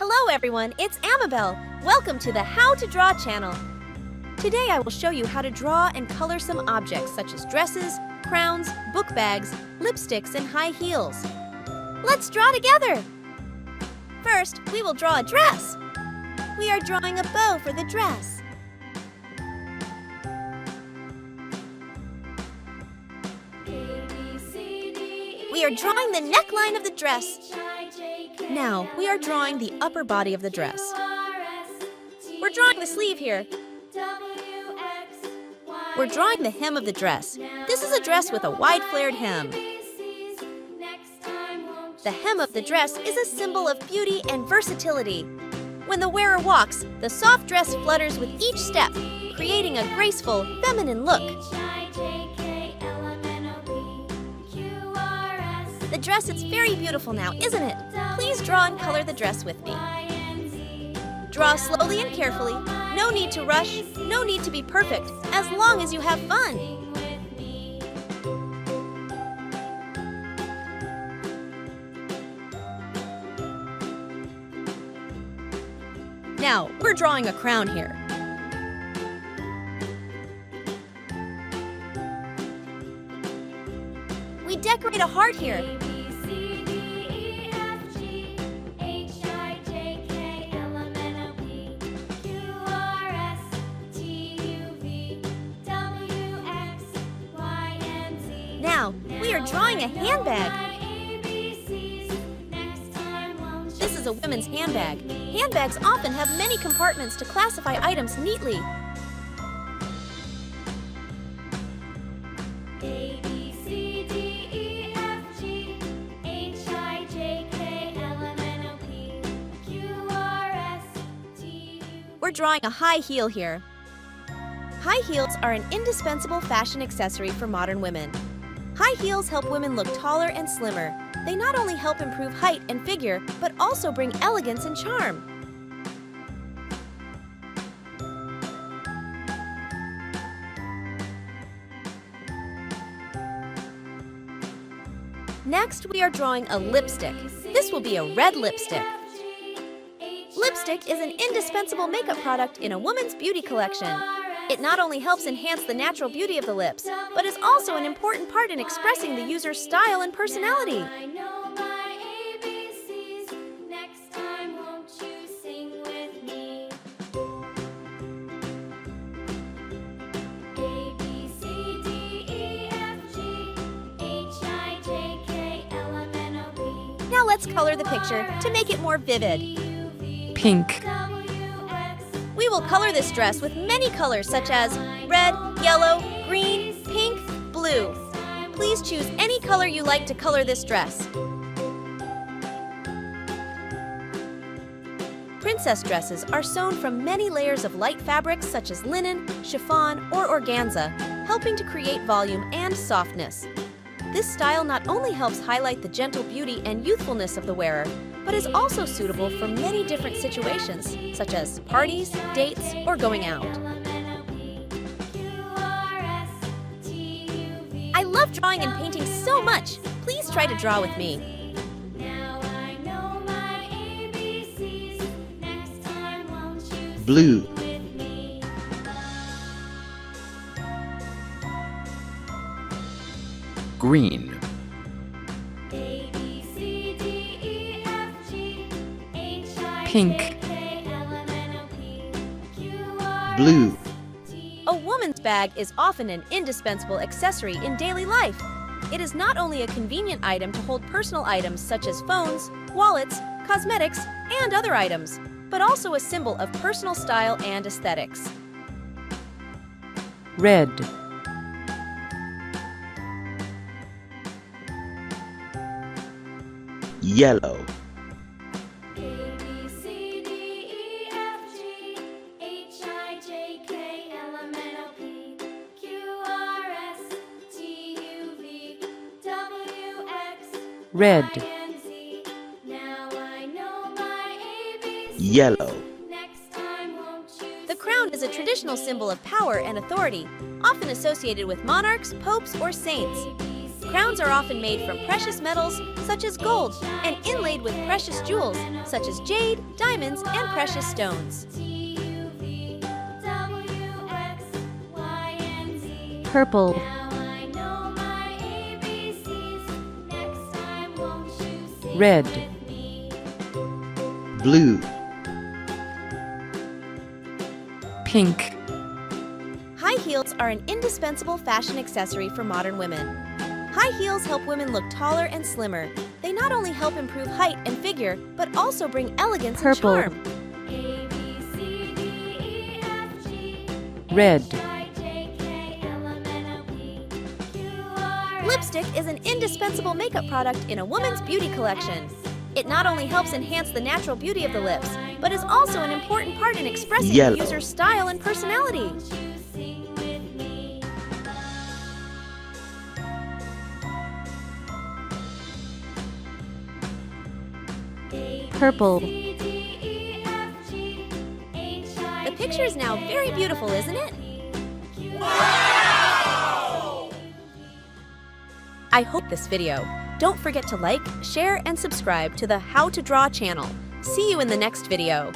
Hello everyone, it's Amabel. Welcome to the How to Draw channel. Today I will show you how to draw and color some objects such as dresses, crowns, book bags, lipsticks, and high heels. Let's draw together! First, we will draw a dress. We are drawing a bow for the dress. We are drawing the neckline of the dress. Now, we are drawing the upper body of the dress. We're drawing the sleeve here. We're drawing the hem of the dress. This is a dress with a wide flared hem. The hem of the dress is a symbol of beauty and versatility. When the wearer walks, the soft dress flutters with each step, creating a graceful, feminine look. The dress is very beautiful now, isn't it? Please draw and color the dress with me. Draw slowly and carefully. No need to rush, no need to be perfect, as long as you have fun. Now, we're drawing a crown here. We decorate a heart here. Now, we are drawing a handbag. This is a women's handbag. Handbags often have many compartments to classify items neatly. We're drawing a high heel here. High heels are an indispensable fashion accessory for modern women. High heels help women look taller and slimmer. They not only help improve height and figure, but also bring elegance and charm. Next, we are drawing a lipstick. This will be a red lipstick. Lipstick is an indispensable makeup product in a woman's beauty collection. It not only helps enhance the natural beauty of the lips, but is also an important part in expressing the user's style and personality. Now let's color the picture to make it more vivid. Pink. We will color this dress with many colors such as red, yellow, green, pink, blue. Please choose any color you like to color this dress. Princess dresses are sewn from many layers of light fabrics such as linen, chiffon, or organza, helping to create volume and softness. This style not only helps highlight the gentle beauty and youthfulness of the wearer, but is also suitable for many different situations, such as parties, dates, or going out. I love drawing and painting so much. Please try to draw with me. Blue. Green. Pink. Blue. A woman's bag is often an indispensable accessory in daily life. It is not only a convenient item to hold personal items such as phones, wallets, cosmetics, and other items, but also a symbol of personal style and aesthetics. Red. Yellow. Red. Yellow. The crown is a traditional symbol of power and authority, often associated with monarchs, popes, or saints. Crowns are often made from precious metals such as gold and inlaid with precious jewels such as jade, diamonds, and precious stones. Purple. Red. Blue. Pink. High heels are an indispensable fashion accessory for modern women. High heels help women look taller and slimmer. They not only help improve height and figure, but also bring elegance Purple. and charm. Red. Lipstick is an indispensable makeup product in a woman's beauty collection. It not only helps enhance the natural beauty of the lips, but is also an important part in expressing Yellow. the user's style and personality. Purple. The picture is now very beautiful, isn't it? I hope this video. Don't forget to like, share, and subscribe to the How to Draw channel. See you in the next video.